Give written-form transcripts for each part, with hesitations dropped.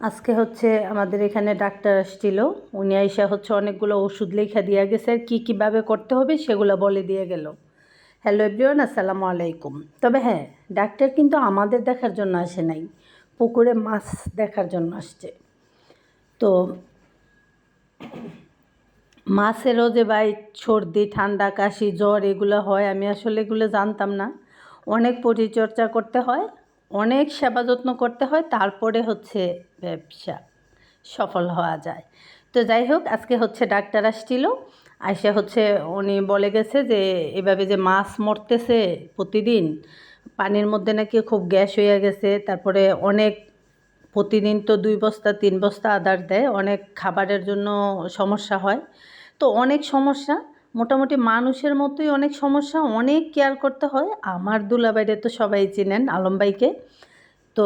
আজকে হচ্ছে আমাদের এখানে ডাক্তার আসছিল। উনি আইসা হচ্ছে অনেকগুলো ওষুধ লেখা দিয়ে গেছে, আর কীভাবে করতে হবে সেগুলো বলে দিয়ে গেল। হ্যালো এভরিওয়ান, আসসালামু আলাইকুম। তবে হ্যাঁ, ডাক্তার কিন্তু আমাদের দেখার জন্য আসে নাই, পুকুরে মাছ দেখার জন্য আসছে। তো মাছেরও যে ভাই সর্দি, ঠান্ডা, কাশি, জ্বর এগুলো হয়, আমি আসলে এগুলো জানতাম না। অনেক পরিচর্যা করতে হয়, অনেক সেবা যত্ন করতে হয়, তারপরে হচ্ছে ব্যবসা সফল হওয়া যায়। তো যাই হোক, আজকে হচ্ছে ডাক্তার আসছিল। আইসা হচ্ছে উনি বলে গেছে যে এভাবে যে মাছ মরতেছে প্রতিদিন, পানির মধ্যে নাকি খুব গ্যাস হয়ে গেছে, তারপরে অনেক প্রতিদিন তো 2 বস্তা 3 বস্তা আদার দেয়, অনেক খাবারের জন্য সমস্যা হয়। তো অনেক সমস্যা, মোটামুটি মানুষের মতোই অনেক সমস্যা, অনেক কেয়ার করতে হয়। আমার দুলাভাইরে তো সবাই চেনেন, আলম ভাইকে। তো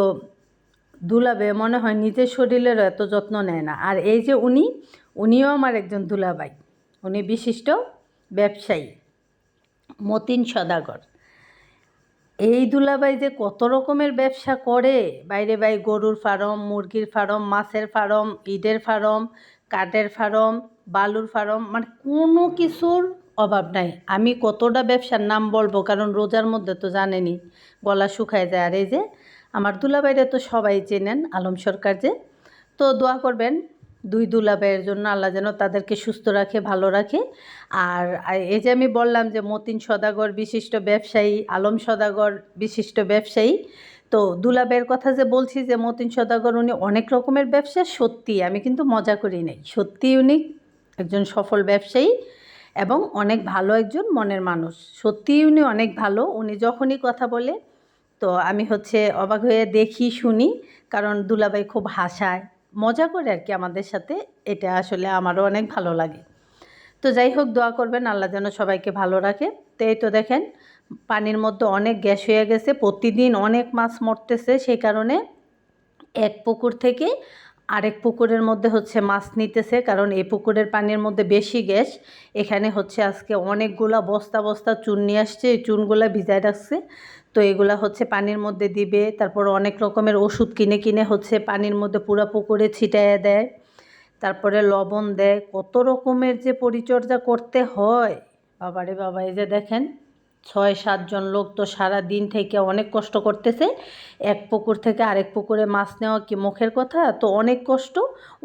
দুলাভাই মনে হয় নিজের শরীরেরও এত যত্ন নেয় না। আর এই যে উনিও আমার একজন দুলাভাই, উনি বিশিষ্ট ব্যবসায়ী, মতিন সদাগর। এই দুলাভাই যে কত রকমের ব্যবসা করে, বাইরে গরুর ফার্ম, মুরগির ফার্ম, মাছের ফার্ম, ইটের ফার্ম, কাঠের ফার্ম, বালুর ফার্ম, মানে কোনো কিছুর অভাব নাই। আমি কতটা ব্যবসার নাম বলবো, কারণ রোজার মধ্যে তো জানেনই গলা শুকায় যায়। আর এই যে আমার দুলাভাইরা তো সবাই চেনেন, আলম সরকার যে। তো দোয়া করবেন 2 দুলাভাইয়ের জন্য, আল্লাহ যেন তাদেরকে সুস্থ রাখে, ভালো রাখে। আর এই যে আমি বললাম যে মতিন সদাগর বিশিষ্ট ব্যবসায়ী, আলম সদাগর বিশিষ্ট ব্যবসায়ী। তো দুলাভাইয়ের কথা যে বলছি যে মতিন সদাগর, উনি অনেক রকমের ব্যবসা, সত্যি আমি কিন্তু মজা করি নাই, সত্যি উনি একজন সফল ব্যবসায়ী এবং অনেক ভালো একজন মনের মানুষ। সত্যিই উনি অনেক ভালো। উনি যখনই কথা বলে তো আমি হচ্ছে অবাক হয়ে দেখি, শুনি, কারণ দুলাভাই খুব হাসায়, মজা করে আর কি আমাদের সাথে। এটা আসলে আমারও অনেক ভালো লাগে। তো যাই হোক, দোয়া করবেন আল্লাহ যেন সবাইকে ভালো রাখে। তো এই তো দেখেন, পানির মধ্যে অনেক গ্যাস হয়ে গেছে, প্রতিদিন অনেক মাছ মরতেছে। সেই কারণে এক পুকুর থেকে আরেক পুকুরের মধ্যে হচ্ছে মাছ নিতেছে, কারণ এই পুকুরের পানির মধ্যে বেশি গ্যাস। এখানে হচ্ছে আজকে অনেকগুলা বস্তা বস্তা চুন নিয়ে আসছে, এই চুনগুলা ভিজায় রাখছে। তো এগুলা হচ্ছে পানির মধ্যে দিবে, তারপর অনেক রকমের ওষুধ কিনে কিনে হচ্ছে পানির মধ্যে পুরা পুকুরে ছিটাইয়া দেয়, তারপরে লবণ দেয়। কত রকমের যে পরিচর্যা করতে হয়, বাবারে বাবা। এই যে দেখেন 6-7 জন লোক তো সারা দিন থেকে অনেক কষ্ট করতেছে। এক পুকুর থেকে আরেক পুকুরে মাছ নেওয়া কি মুখের কথা, তো অনেক কষ্ট,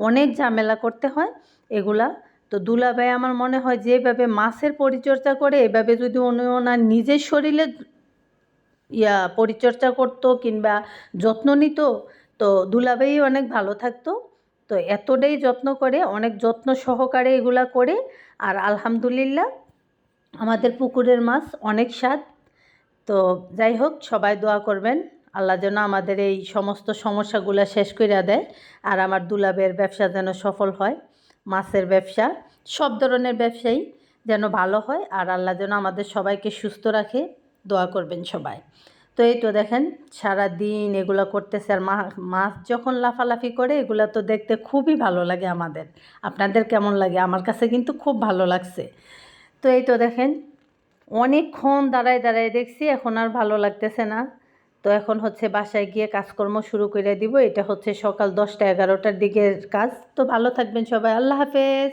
অনেক ঝামেলা করতে হয় এগুলা। তো দুলাভাই আমার মনে হয় যেভাবে মাছের পরিচর্যা করে, এভাবে যদি উনি ওনার নিজের শরীরে পরিচর্যা করতো কিংবা যত্ন নিত, তো দুলাভাই অনেক ভালো থাকতো। তো এতটাই যত্ন করে, অনেক যত্ন সহকারে এগুলা করে। আর আলহামদুলিল্লাহ আমাদের পুকুরের মাছ অনেক স্বাদ। তো যাই হোক, সবাই দোয়া করবেন আল্লাহ যেন আমাদের এই সমস্ত সমস্যাগুলো শেষ করে দেয়, আর আমার দুলাভাইয়ের ব্যবসা যেন সফল হয়। মাছের ব্যবসা, সব ধরনের ব্যবসায়ী যেন ভালো হয়, আর আল্লাহ যেন আমাদের সবাইকে সুস্থ রাখে। দোয়া করবেন সবাই। তো এই তো দেখেন সারা দিন এগুলো করতেছে, আর মাছ যখন লাফালাফি করে, এগুলো তো দেখতে খুবই ভালো লাগে আমাদের। আপনাদের কেমন লাগে? আমার কাছে কিন্তু খুব ভালো লাগছে। তো এই তো দেখেন অনেকক্ষণ দাঁড়ায় দাঁড়ায় দেখছি, এখন আর ভালো লাগতেছে না। তো এখন হচ্ছে বাসায় গিয়ে কাজকর্ম শুরু করে দিব। এটা হচ্ছে সকাল 10টা 11টার দিকের কাজ। তো ভালো থাকবেন সবাই, আল্লাহ হাফেজ।